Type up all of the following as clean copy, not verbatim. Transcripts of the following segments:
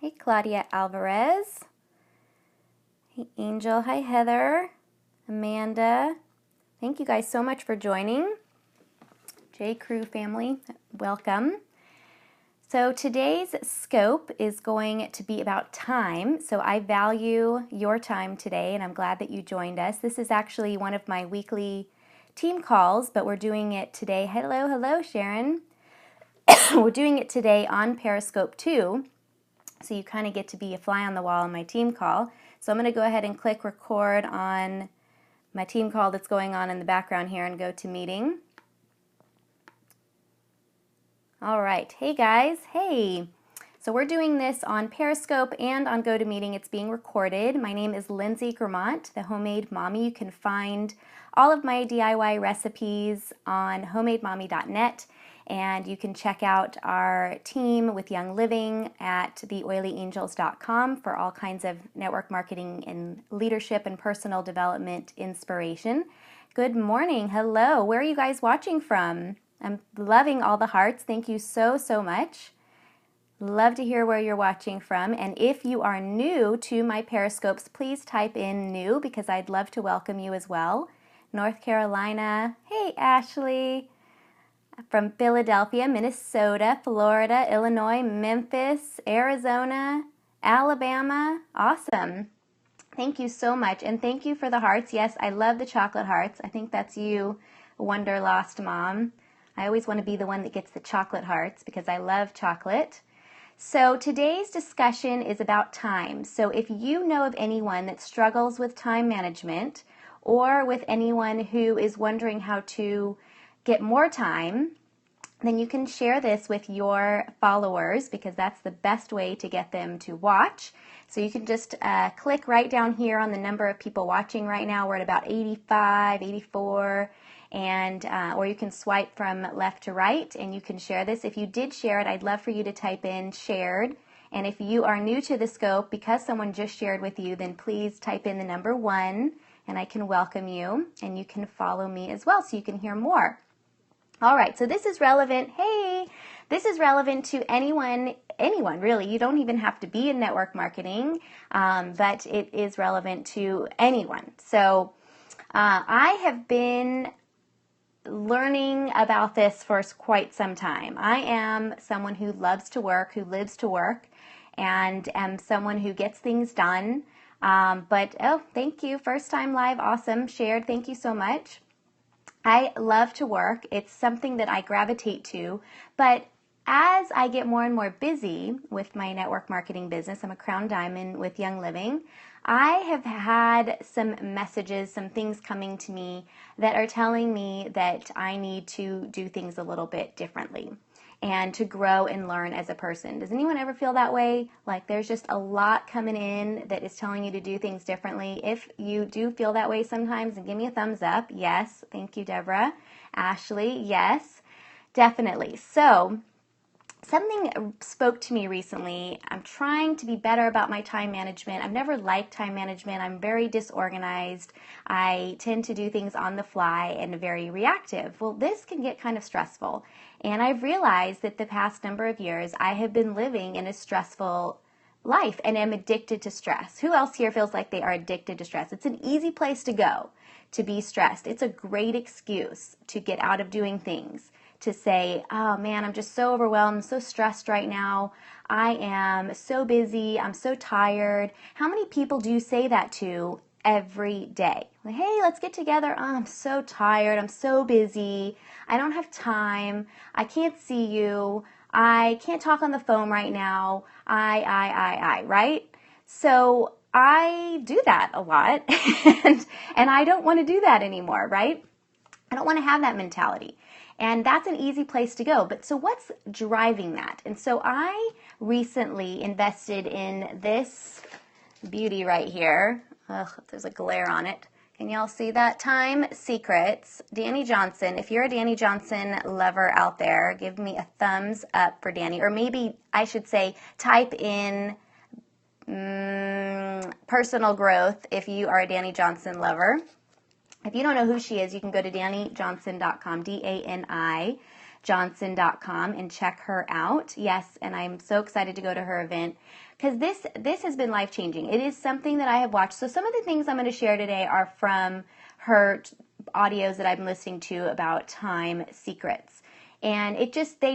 Hey, Claudia Alvarez. Hey, Angel. Hi, Heather. Amanda. Thank you guys so much for joining. J Crew family, welcome. So today's scope is going to be about time. So I value your time today, and I'm glad that you joined us. This is actually one of my weekly team calls, but we're doing it today. Hello, Sharon. We're doing it today on Periscope 2, so you kind of get to be a fly on the wall on my team call. So I'm going to go ahead and click record on my team call that's going on in the background here and go to meeting. All right, hey guys, hey. So we're doing this on Periscope and on GoToMeeting. It's being recorded. My name is Lindsay Gramont, the Homemade Mommy. You can find all of my DIY recipes on homademommy.net, and you can check out our team with Young Living at theoilyangels.com for all kinds of network marketing and leadership and personal development inspiration. Good morning, hello. Where are you guys watching from? I'm loving all the hearts. Thank you so much. Love to hear where you're watching from. And if you are new to my Periscopes, please type in new because I'd love to welcome you as well. North Carolina. Hey, Ashley. From Philadelphia, Minnesota, Florida, Illinois, Memphis, Arizona, Alabama. Awesome. Thank you so much. And thank you for the hearts. Yes, I love the chocolate hearts. I think that's you, Wonderlost Mom. I always want to be the one that gets the chocolate hearts because I love chocolate. So today's discussion is about time. So if you know of anyone that struggles with time management or with anyone who is wondering how to get more time, then you can share this with your followers because that's the best way to get them to watch. So you can just click right down here on the number of people watching right now. We're at about 85, 84. And or you can swipe from left to right and you can share this. If you did share it, I'd love for you to type in shared. And if you are new to the scope, because someone just shared with you, then please type in the number 1 and I can welcome you and you can follow me as well so you can hear more. All right, so this is relevant. Hey, this is relevant to anyone really. You don't even have to be in network marketing, but it is relevant to anyone. So I have been learning about this for quite some time. I am someone who loves to work, who lives to work, and am someone who gets things done. Oh, thank you. First time live. Awesome. Shared. Thank you so much. I love to work. It's something that I gravitate to, but as I get more and more busy with my network marketing business, I'm a Crown Diamond with Young Living, I have had some messages, some things coming to me that are telling me that I need to do things a little bit differently and to grow and learn as a person. Does anyone ever feel that way? Like there's just a lot coming in that is telling you to do things differently. If you do feel that way sometimes, then give me a thumbs up. Yes. Thank you, Deborah. Ashley, yes, definitely. So something spoke to me recently. I'm trying to be better about my time management. I've never liked time management. I'm very disorganized. I tend to do things on the fly and very reactive. Well, this can get kind of stressful. And I've realized that the past number of years, I have been living in a stressful life and am addicted to stress. Who else here feels like they are addicted to stress? It's an easy place to go to be stressed. It's a great excuse to get out of doing things. To say, oh man, I'm just so overwhelmed, so stressed right now. I am so busy. I'm so tired. How many people do you say that to every day? Like, hey, let's get together. Oh, I'm so tired. I'm so busy. I don't have time. I can't see you. I can't talk on the phone right now. Right? So I do that a lot and I don't want to do that anymore, right? I don't want to have that mentality. And that's an easy place to go. But so what's driving that? And so I recently invested in this beauty right here. Ugh, there's a glare on it. Can y'all see that? Time Secrets. Danny Johnson. If you're a Danny Johnson lover out there, give me a thumbs up for Danny. Or maybe I should say type in personal growth if you are a Danny Johnson lover. If you don't know who she is, you can go to DannyJohnson.com, DANI Johnson.com, and check her out. Yes, and I'm so excited to go to her event because this has been life-changing. It is something that I have watched. So some of the things I'm going to share today are from her audios that I've been listening to about time secrets. And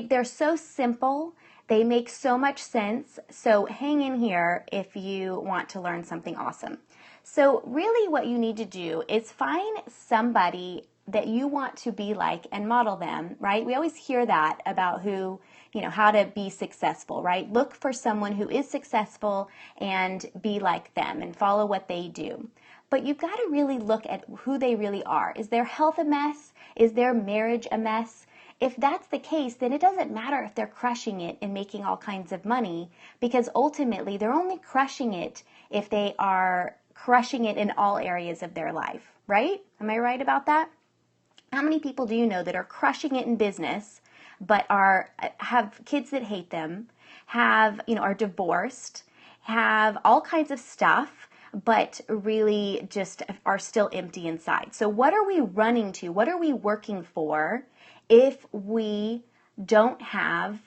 they're so simple. They make so much sense. So hang in here if you want to learn something awesome. So really what you need to do is find somebody that you want to be like and model them, right? We always hear that about how to be successful, right? Look for someone who is successful and be like them and follow what they do. But you've got to really look at who they really are. Is their health a mess? Is their marriage a mess? If that's the case, then it doesn't matter if they're crushing it and making all kinds of money, because ultimately they're only crushing it if they are crushing it in all areas of their life, right? Am I right about that? How many people do you know that are crushing it in business, but have kids that hate them, are divorced, have all kinds of stuff, but really just are still empty inside? So what are we running to? What are we working for if we don't have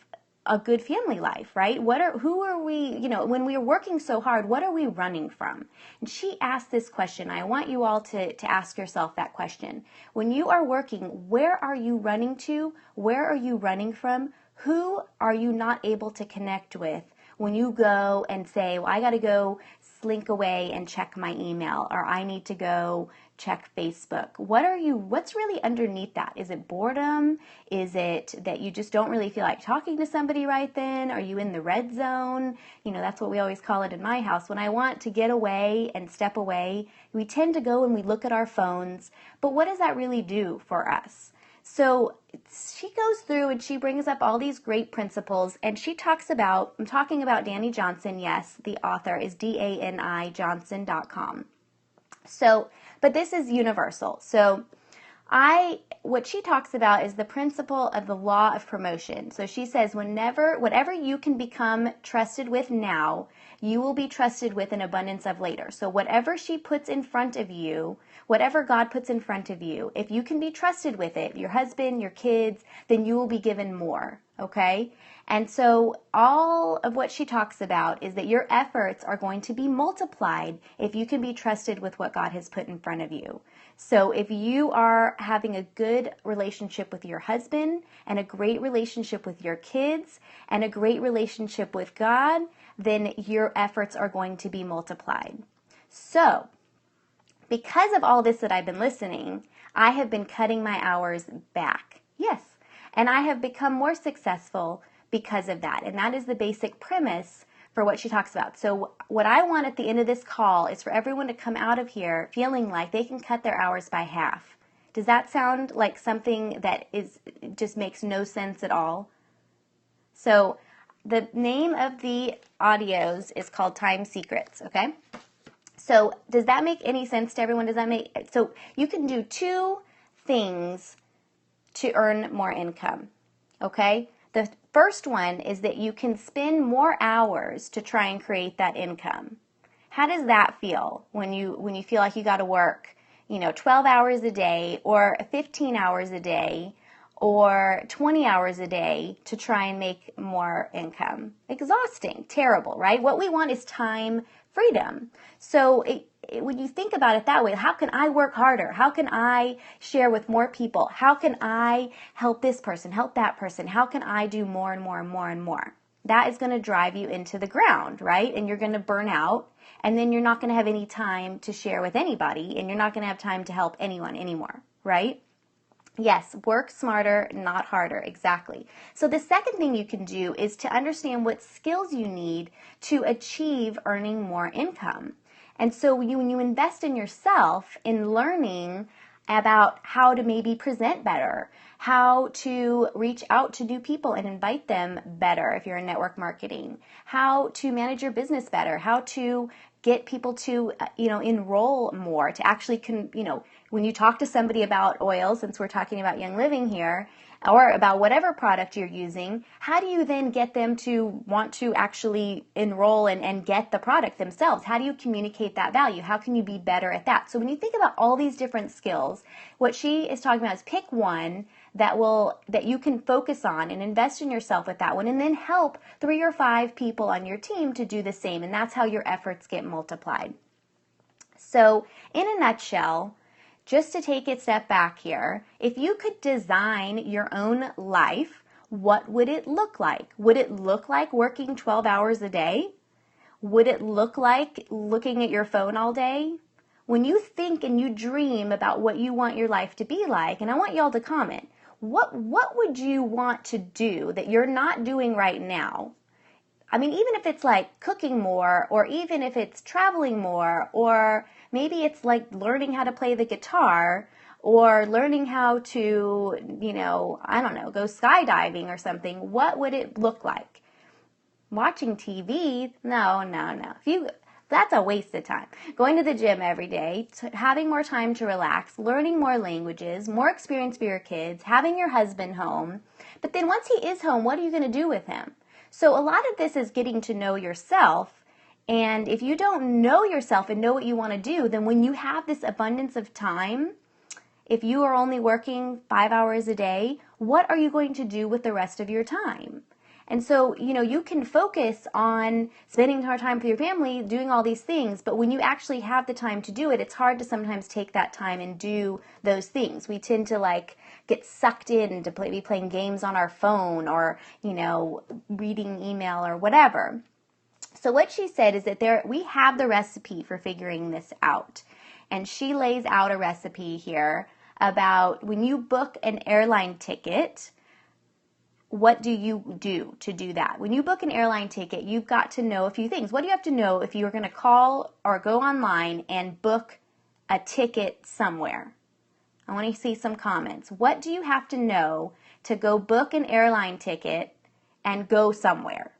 a good family life, right? Who are we, when we're working so hard, what are we running from? And she asked this question. I want you all to ask yourself that question. When you are working, where are you running to? Where are you running from? Who are you not able to connect with when you go and say, well, I got to go slink away and check my email, or I need to go check Facebook? What's really underneath that? Is it boredom? Is it that you just don't really feel like talking to somebody right then? Are you in the red zone? That's what we always call it in my house. When I want to get away and step away, we tend to go and we look at our phones. But what does that really do for us? So she goes through and she brings up all these great principles, and I'm talking about Dani Johnson. Yes, the author is DaniJohnson.com. So, but this is universal. So what she talks about is the principle of the law of promotion. So she says, whatever you can become trusted with now, you will be trusted with an abundance of later. So whatever she puts in front of you, whatever God puts in front of you, if you can be trusted with it, your husband, your kids, then you will be given more, okay? And so all of what she talks about is that your efforts are going to be multiplied if you can be trusted with what God has put in front of you. So if you are having a good relationship with your husband and a great relationship with your kids and a great relationship with God, then your efforts are going to be multiplied. So because of all this that I've been listening, I have been cutting my hours back. Yes. And I have become more successful because of that. And that is the basic premise for what she talks about. So what I want at the end of this call is for everyone to come out of here feeling like they can cut their hours by half. Does that sound like something that just makes no sense at all? So the name of the audios is called Time Secrets, okay? So does that make any sense to everyone? So you can do two things to earn more income, okay? The first one is that you can spend more hours to try and create that income. How does that feel when you feel like you got to work, 12 hours a day or 15 hours a day or 20 hours a day to try and make more income? Exhausting, terrible, right? What we want is time freedom. So when you think about it that way, how can I work harder? How can I share with more people? How can I help this person, help that person? How can I do more and more and more and more? That is going to drive you into the ground, right? And you're going to burn out, and then you're not going to have any time to share with anybody, and you're not going to have time to help anyone anymore, right? Yes, work smarter, not harder. Exactly. So the second thing you can do is to understand what skills you need to achieve earning more income. And so when you invest in yourself in learning about how to maybe present better, how to reach out to new people and invite them better if you're in network marketing, how to manage your business better, how to get people to, enroll more, to actually, when you talk to somebody about oil, since we're talking about Young Living here, or about whatever product you're using, how do you then get them to want to actually enroll and get the product themselves? How do you communicate that value? How can you be better at that? So when you think about all these different skills, what she is talking about is pick one that you can focus on and invest in yourself with that one, and then help 3 or 5 people on your team to do the same. And that's how your efforts get multiplied. So in a nutshell, just to take a step back here, if you could design your own life, what would it look like? Would it look like working 12 hours a day? Would it look like looking at your phone all day? When you think and you dream about what you want your life to be like, and I want y'all to comment, what would you want to do that you're not doing right now? I mean, even if it's like cooking more, or even if it's traveling more, or maybe it's like learning how to play the guitar, or learning how to, I don't know, go skydiving or something. What would it look like? Watching TV? No. That's a waste of time. Going to the gym every day, having more time to relax, learning more languages, more experience for your kids, having your husband home. But then once he is home, what are you going to do with him? So a lot of this is getting to know yourself. And if you don't know yourself and know what you want to do, then when you have this abundance of time, if you are only working 5 hours a day, what are you going to do with the rest of your time? And so, you can focus on spending more time with your family, doing all these things, but when you actually have the time to do it, it's hard to sometimes take that time and do those things. We tend to get sucked in to be playing games on our phone, or, reading email or whatever. So what she said is that we have the recipe for figuring this out. And she lays out a recipe here about when you book an airline ticket, what do you do to do that? When you book an airline ticket, you've got to know a few things. What do you have to know if you're going to call or go online and book a ticket somewhere? I want to see some comments. What do you have to know to go book an airline ticket and go somewhere?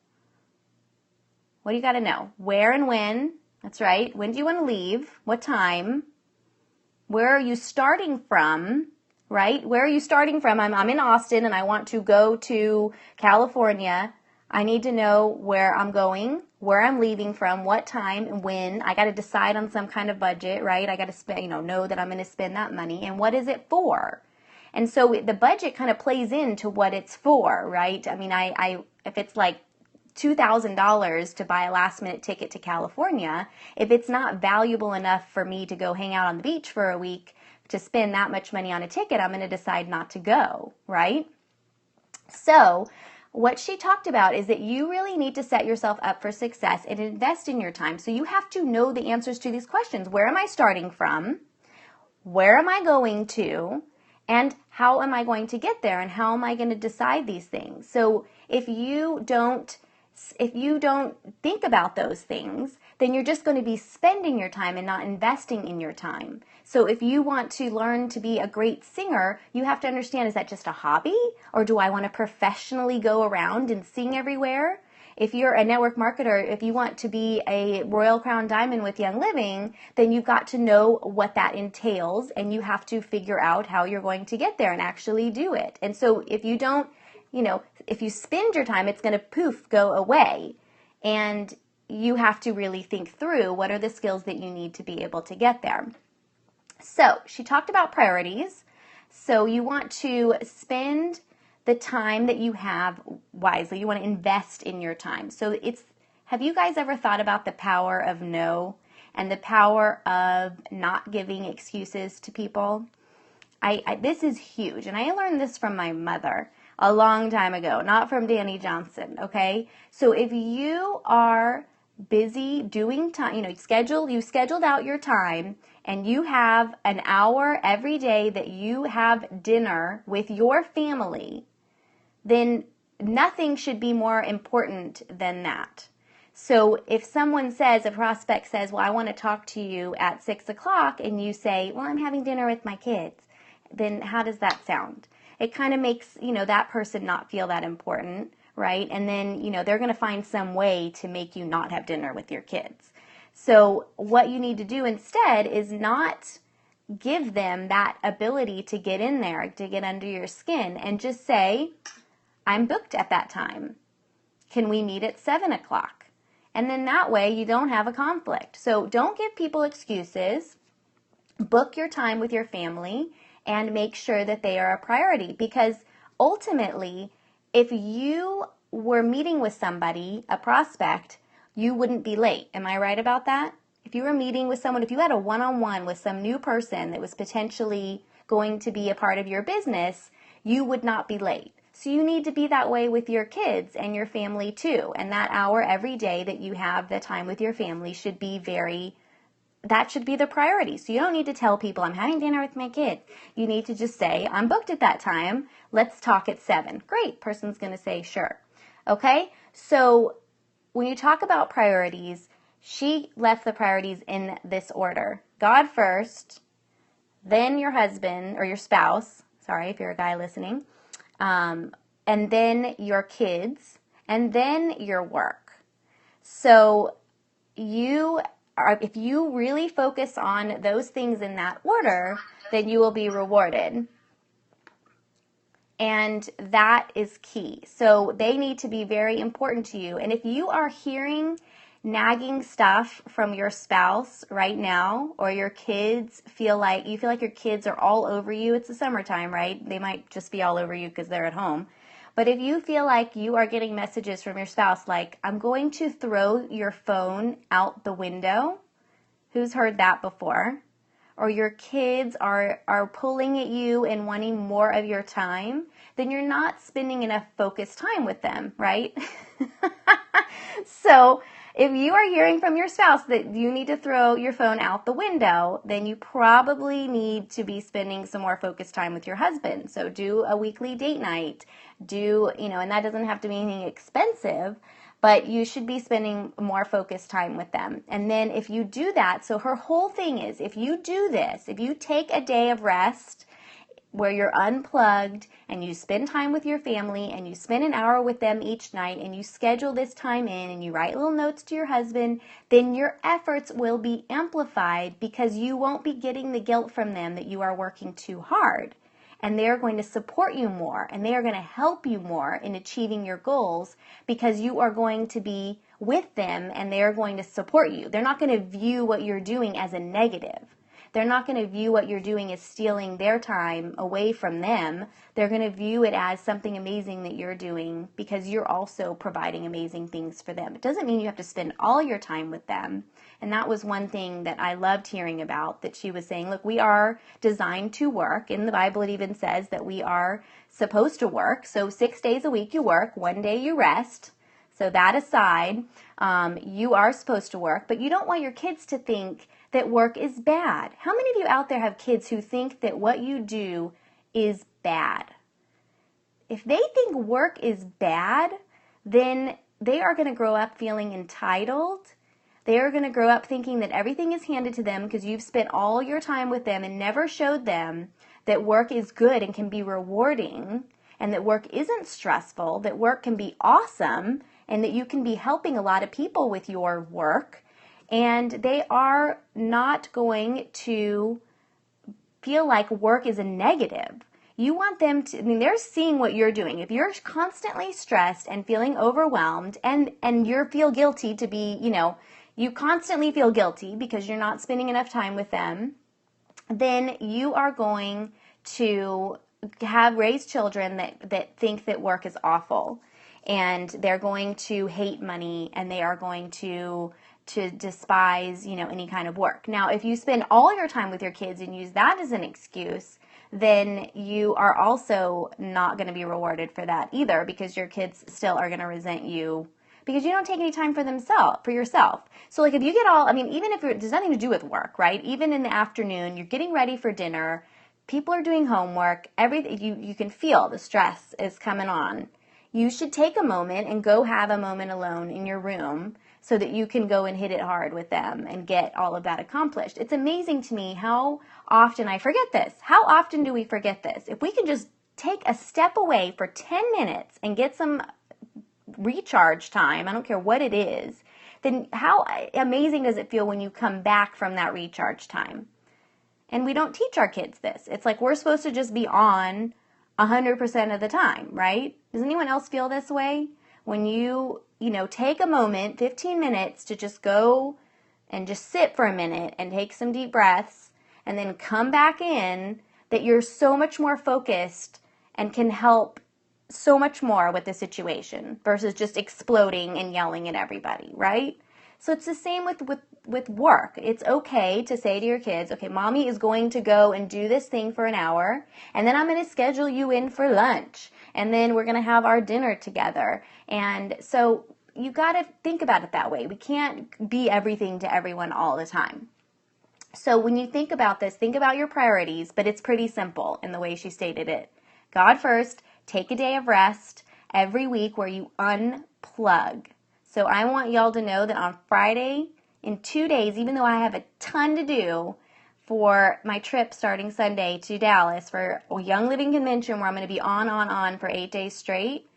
What do you got to know? Where and when? That's right. When do you want to leave? What time? Where are you starting from? Right? Where are you starting from? I'm in Austin and I want to go to California. I need to know where I'm going, where I'm leaving from, what time and when. I got to decide on some kind of budget, right? I got to spend, know that I'm going to spend that money, and what is it for? And so the budget kind of plays into what it's for, right? I mean, if it's like $2,000 to buy a last minute ticket to California, if it's not valuable enough for me to go hang out on the beach for a week, to spend that much money on a ticket, I'm going to decide not to go, right? So what she talked about is that you really need to set yourself up for success and invest in your time. So you have to know the answers to these questions. Where am I starting from? Where am I going to? And how am I going to get there? And how am I going to decide these things? So if you don't think about those things, then you're just going to be spending your time and not investing in your time. So if you want to learn to be a great singer, you have to understand, is that just a hobby? Or do I want to professionally go around and sing everywhere? If you're a network marketer, if you want to be a Royal Crown Diamond with Young Living, then you've got to know what that entails, and you have to figure out how you're going to get there and actually do it. And so if you don't, if you spend your time, it's going to go away. And you have to really think through what are the skills that you need to be able to get there. So she talked about priorities. So you want to spend the time that you have wisely. You want to invest in your time. So have you guys ever thought about the power of no and the power of not giving excuses to people? This is huge. And I learned this from my mother a long time ago, not from Danny Johnson, okay? So if you are busy doing time, you scheduled out your time, and you have an hour every day that you have dinner with your family, then nothing should be more important than that. So if a prospect says, well, I want to talk to you at 6 o'clock, and you say, well, I'm having dinner with my kids, then how does that sound? It kind of makes, that person not feel that important, right? And then, they're going to find some way to make you not have dinner with your kids. So what you need to do instead is not give them that ability to get in there, to get under your skin, and just say, I'm booked at that time. Can we meet at 7 o'clock? And then that way you don't have a conflict. So don't give people excuses. Book your time with your family and make sure that they are a priority. Because ultimately, if you were meeting with somebody, a prospect, you wouldn't be late. Am I right about that? If you were meeting with someone, if you had a one-on-one with some new person that was potentially going to be a part of your business, you would not be late. So you need to be that way with your kids and your family too. And that hour every day that you have the time with your family should be that should be the priority. So you don't need to tell people, I'm having dinner with my kids. You need to just say, I'm booked at that time. Let's talk at 7. Great. Person's going to say, sure. Okay. So when you talk about priorities, she left the priorities in this order. God first, then your husband or your spouse. Sorry if you're a guy listening. And then your kids, and then your work. So if you really focus on those things in that order, then you will be rewarded. And that is key. So they need to be very important to you. And if you are hearing nagging stuff from your spouse right now, or your kids feel like your kids are all over you, it's the summertime, right? They might just be all over you because they're at home. But if you feel like you are getting messages from your spouse like, I'm going to throw your phone out the window, who's heard that before? Or your kids are pulling at you and wanting more of your time, then you're not spending enough focused time with them, right? So if you are hearing from your spouse that you need to throw your phone out the window, then you probably need to be spending some more focused time with your husband. So do a weekly date night. And that doesn't have to be anything expensive, but you should be spending more focused time with them. And then if you do that, so her whole thing is, if you do this, if you take a day of rest where you're unplugged and you spend time with your family and you spend an hour with them each night and you schedule this time in and you write little notes to your husband, then your efforts will be amplified because you won't be getting the guilt from them that you are working too hard. And they are going to support you more and they are going to help you more in achieving your goals because you are going to be with them and they are going to support you. They're not going to view what you're doing as a negative. They're not going to view what you're doing as stealing their time away from them. They're going to view it as something amazing that you're doing because you're also providing amazing things for them. It doesn't mean you have to spend all your time with them. And that was one thing that I loved hearing about, that she was saying, look, we are designed to work. In the Bible, it even says that we are supposed to work. So 6 days a week you work, 1 day you rest. So that aside, you are supposed to work, but you don't want your kids to think that work is bad. How many of you out there have kids who think that what you do is bad? If they think work is bad, then they are going to grow up feeling entitled. They are going to grow up thinking that everything is handed to them because you've spent all your time with them and never showed them that work is good and can be rewarding, and that work isn't stressful, that work can be awesome, and that you can be helping a lot of people with your work. And they are not going to feel like work is a negative. You want them to, they're seeing what you're doing. If you're constantly stressed and feeling overwhelmed and you feel guilty to be, you constantly feel guilty because you're not spending enough time with them, then you are going to raise children that think that work is awful. And they're going to hate money and they are going to despise, any kind of work. Now, if you spend all your time with your kids and use that as an excuse, then you are also not going to be rewarded for that either, because your kids still are going to resent you because you don't take any time for yourself. So like if you get even if there's nothing to do with work, right? Even in the afternoon, you're getting ready for dinner, people are doing homework, everything, you can feel the stress is coming on. You should take a moment and go have a moment alone in your room so that you can go and hit it hard with them and get all of that accomplished. It's amazing to me how often I forget this. How often do we forget this? If we can just take a step away for 10 minutes and get some recharge time, I don't care what it is, then how amazing does it feel when you come back from that recharge time? And we don't teach our kids this. It's like we're supposed to just be on 100% of the time, right? Does anyone else feel this way? When you take a moment, 15 minutes to just go and just sit for a minute and take some deep breaths and then come back in, that you're so much more focused and can help so much more with the situation versus just exploding and yelling at everybody, right? So it's the same with work. It's okay to say to your kids, okay, mommy is going to go and do this thing for an hour, and then I'm going to schedule you in for lunch, and then we're going to have our dinner together. And so you got to think about it that way. We can't be everything to everyone all the time. So when you think about this, think about your priorities, but it's pretty simple in the way she stated it. God first, take a day of rest every week where you unplug. So I want y'all to know that on Friday, in 2 days, even though I have a ton to do for my trip starting Sunday to Dallas for a Young Living Convention where I'm going to be on for 8 days straight,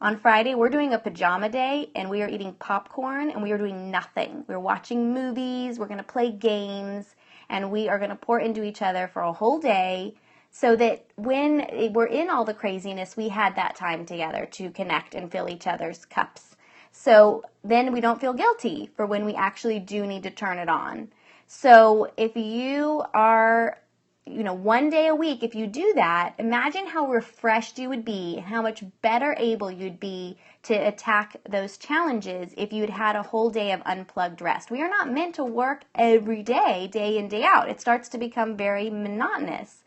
on Friday, we're doing a pajama day, and we are eating popcorn, and we are doing nothing. We're watching movies, we're going to play games, and we are going to pour into each other for a whole day so that when we're in all the craziness, we had that time together to connect and fill each other's cups. So then we don't feel guilty for when we actually do need to turn it on. So if you are, 1 day a week, if you do that, imagine how refreshed you would be and how much better able you'd be to attack those challenges if you'd had a whole day of unplugged rest. We are not meant to work every day, day in, day out. It starts to become very monotonous,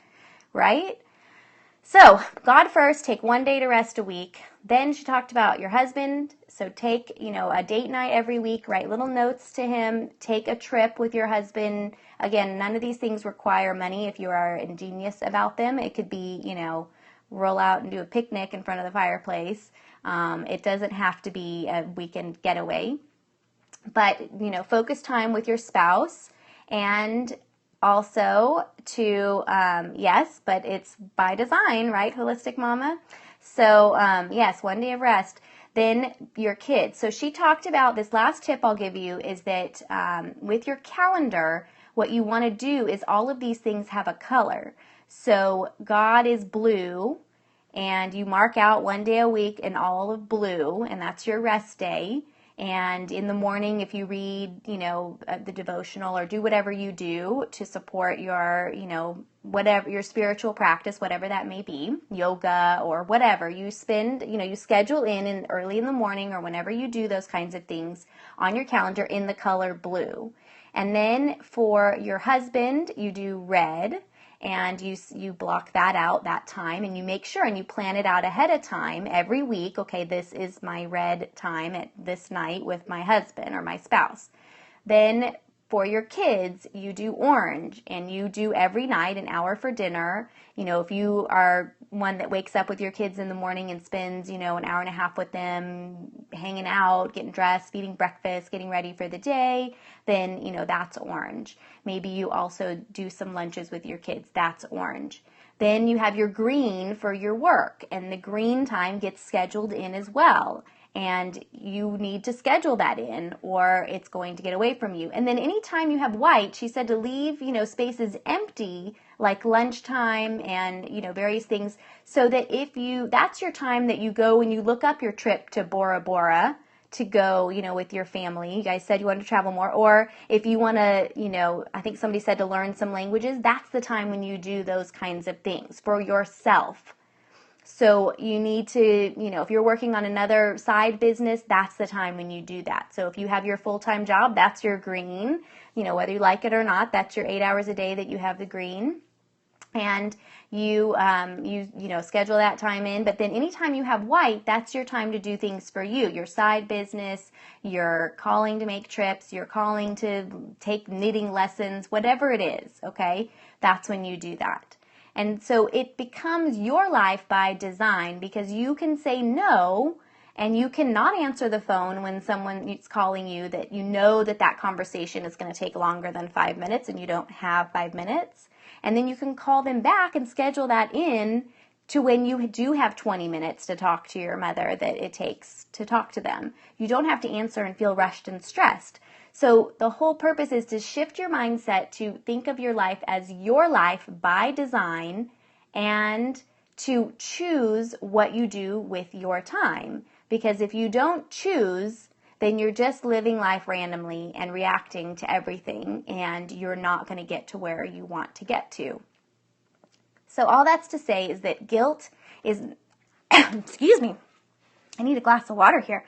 right? So, God first, take 1 day to rest a week. Then she talked about your husband. So take, a date night every week, write little notes to him, take a trip with your husband. Again, none of these things require money if you are ingenious about them. It could be, roll out and do a picnic in front of the fireplace. It doesn't have to be a weekend getaway. But, focus time with your spouse, and also to, yes, but it's by design, right, Holistic Mama? So, yes, 1 day of rest. Then your kids. So she talked about, this last tip I'll give you is that with your calendar, what you want to do is all of these things have a color. So God is blue, and you mark out 1 day a week in all of blue, and that's your rest day. And in the morning, if you read, the devotional or do whatever you do to support your, whatever your spiritual practice, whatever that may be, yoga or whatever, you spend, you schedule in early in the morning or whenever you do those kinds of things on your calendar in the color blue. And then for your husband, you do red. And you block that out, that time, and you make sure and you plan it out ahead of time every week. Okay, this is my red time at this night with my husband or my spouse. Then for your kids, you do orange, and you do every night an hour for dinner. If you are one that wakes up with your kids in the morning and spends, an hour and a half with them, hanging out, getting dressed, eating breakfast, getting ready for the day, then, that's orange. Maybe you also do some lunches with your kids. That's orange. Then you have your green for your work, and the green time gets scheduled in as well. And you need to schedule that in or it's going to get away from you. And then anytime you have white, she said to leave, spaces empty like lunchtime and, various things, so that that's your time that you go and you look up your trip to Bora Bora to go, with your family. You guys said you wanted to travel more. Or if you want to, I think somebody said to learn some languages, that's the time when you do those kinds of things for yourself. So you need to, if you're working on another side business, that's the time when you do that. So if you have your full-time job, that's your green, whether you like it or not, that's your 8 hours a day that you have the green. And you schedule that time in. But then anytime you have white, that's your time to do things for you, your side business, you're calling to make trips, you're calling to take knitting lessons, whatever it is, okay? That's when you do that. And so it becomes your life by design, because you can say no, and you cannot answer the phone when someone is calling you that that conversation is going to take longer than 5 minutes and you don't have 5 minutes. And then you can call them back and schedule that in to when you do have 20 minutes to talk to your mother that it takes to talk to them. You don't have to answer and feel rushed and stressed. So the whole purpose is to shift your mindset to think of your life as your life by design, and to choose what you do with your time. Because if you don't choose, then you're just living life randomly and reacting to everything, and you're not going to get to where you want to get to. So all that's to say is that guilt is, excuse me, I need a glass of water here.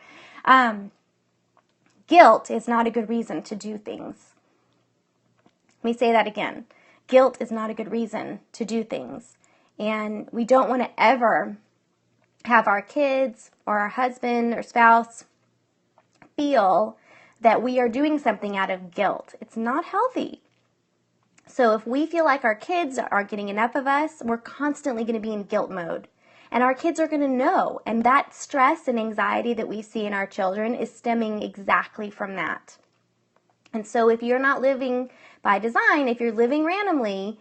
Guilt is not a good reason to do things. Let me say that again. Guilt is not a good reason to do things. And we don't want to ever have our kids or our husband or spouse feel that we are doing something out of guilt. It's not healthy. So if we feel like our kids aren't getting enough of us, we're constantly going to be in guilt mode. And our kids are going to know. And that stress and anxiety that we see in our children is stemming exactly from that. And so if you're not living by design, if you're living randomly,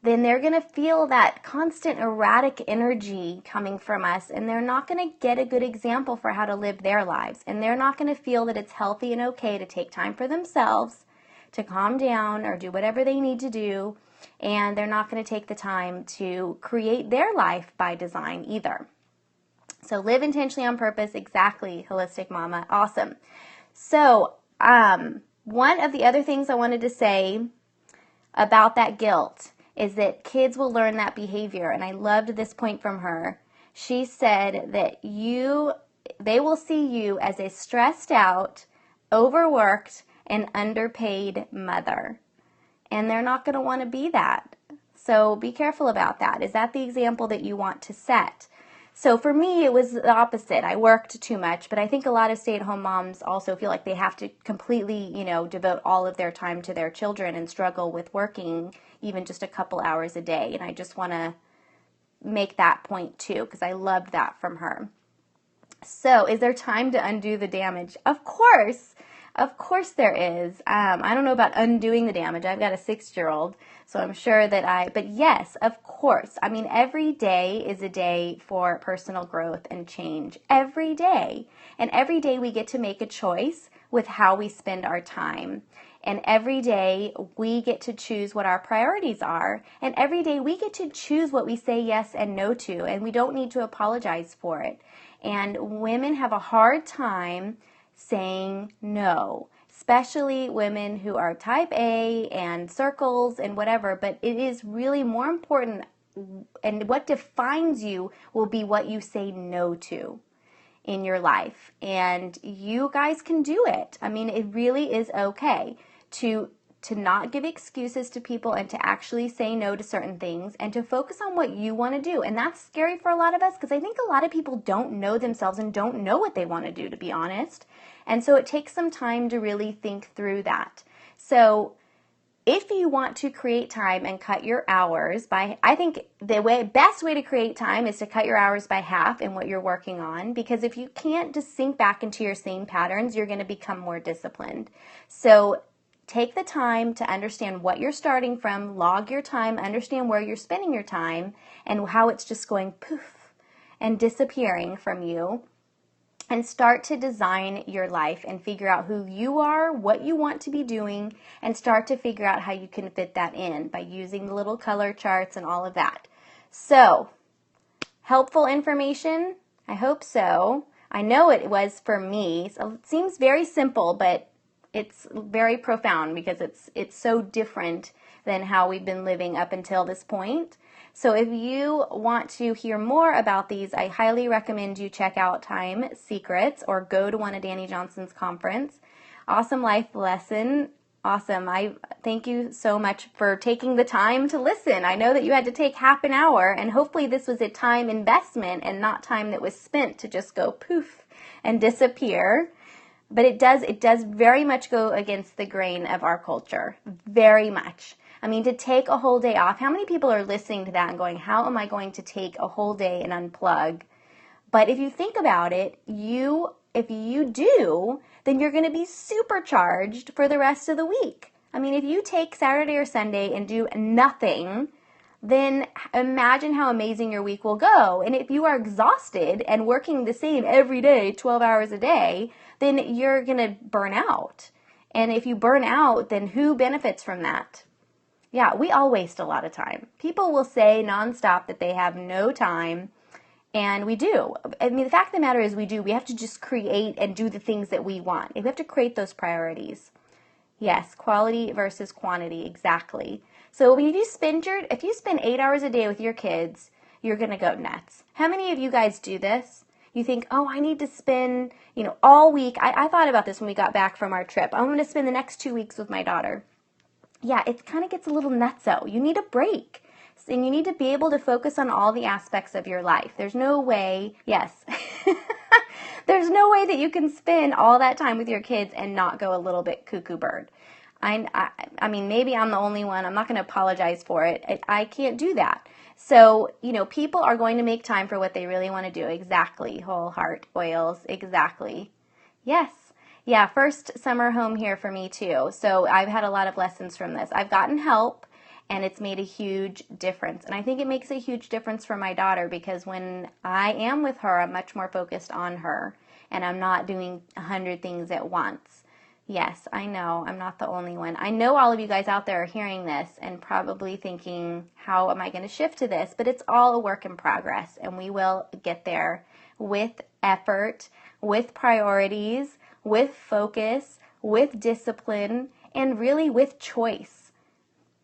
then they're going to feel that constant erratic energy coming from us, and they're not going to get a good example for how to live their lives. And they're not going to feel that it's healthy and okay to take time for themselves, to calm down or do whatever they need to do, and they're not going to take the time to create their life by design either. So live intentionally on purpose, exactly, Holistic Mama, awesome. So one of the other things I wanted to say about that guilt is that kids will learn that behavior, and I loved this point from her. She said that they will see you as a stressed out, overworked, and underpaid mother. And they're not going to want to be that. So be careful about that. Is that the example that you want to set? So for me, it was the opposite. I worked too much, but I think a lot of stay-at-home moms also feel like they have to completely, devote all of their time to their children and struggle with working even just a couple hours a day. And I just want to make that point too, because I loved that from her. So is there time to undo the damage? Of course. Of course there is. I don't know about undoing the damage. I've got a 6-year-old, so I'm sure that but yes, of course. I mean, every day is a day for personal growth and change. Every day. And every day we get to make a choice with how we spend our time. And every day we get to choose what our priorities are. And every day we get to choose what we say yes and no to. And we don't need to apologize for it. And women have a hard time saying no, especially women who are type A and circles and whatever, but it is really more important, and what defines you will be what you say no to in your life. And you guys can do it. I mean, it really is okay to not give excuses to people and to actually say no to certain things and to focus on what you want to do. And that's scary for a lot of us because I think a lot of people don't know themselves and don't know what they want to do, to be honest. And so it takes some time to really think through that. So if you want to create time and cut your hours I think the best way to create time is to cut your hours by half in what you're working on, because if you can't just sink back into your same patterns, you're going to become more disciplined. So take the time to understand what you're starting from, log your time, understand where you're spending your time and how it's just going poof and disappearing from you, and start to design your life and figure out who you are, what you want to be doing, and start to figure out how you can fit that in by using the little color charts and all of that. So, helpful information? I hope so. I know it was for me. So it seems very simple, but it's very profound because it's so different than how we've been living up until this point. So if you want to hear more about these, I highly recommend you check out Time Secrets or go to one of Danny Johnson's conference. Awesome life lesson. Awesome. I thank you so much for taking the time to listen. I know that you had to take half an hour, and hopefully this was a time investment and not time that was spent to just go poof and disappear. But it does very much go against the grain of our culture. Very much. I mean, to take a whole day off, how many people are listening to that and going, how am I going to take a whole day and unplug? But if you think about it, if you do, then you're going to be supercharged for the rest of the week. I mean, if you take Saturday or Sunday and do nothing, then imagine how amazing your week will go. And if you are exhausted and working the same every day, 12 hours a day, then you're going to burn out. And if you burn out, then who benefits from that? Yeah, we all waste a lot of time. People will say nonstop that they have no time, and we do. I mean, the fact of the matter is we do. We have to just create and do the things that we want. We have to create those priorities. Yes, quality versus quantity, exactly. So if you spend 8 hours a day with your kids, you're going to go nuts. How many of you guys do this? You think, oh, I need to spend, all week. I thought about this when we got back from our trip. I'm going to spend the next 2 weeks with my daughter. Yeah, it kind of gets a little nutso. You need a break. And you need to be able to focus on all the aspects of your life. There's no way, yes, there's no way that you can spend all that time with your kids and not go a little bit cuckoo bird. I mean, maybe I'm the only one. I'm not going to apologize for it. I can't do that. So, people are going to make time for what they really want to do. Exactly. Whole heart oils. Exactly. Yes. Yeah, first summer home here for me too. So I've had a lot of lessons from this. I've gotten help, and it's made a huge difference. And I think it makes a huge difference for my daughter, because when I am with her, I'm much more focused on her, and I'm not doing 100 things at once. Yes, I know. I'm not the only one. I know all of you guys out there are hearing this and probably thinking, how am I going to shift to this? But it's all a work in progress, and we will get there with effort, with priorities, with focus, with discipline, and really with choice.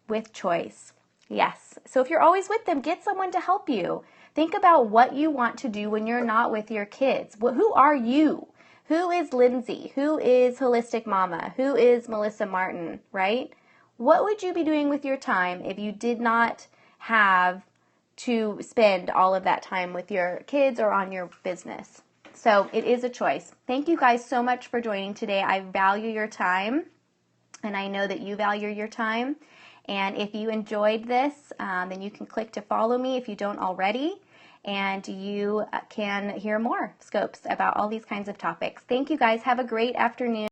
With choice. Yes. So if you're always with them, get someone to help you. Think about what you want to do when you're not with your kids. Who are you? Who is Lindsay? Who is Holistic Mama? Who is Melissa Martin, right? What would you be doing with your time if you did not have to spend all of that time with your kids or on your business? So it is a choice. Thank you guys so much for joining today. I value your time, and I know that you value your time. And if you enjoyed this, then you can click to follow me if you don't already, and you can hear more scopes about all these kinds of topics. Thank you guys. Have a great afternoon.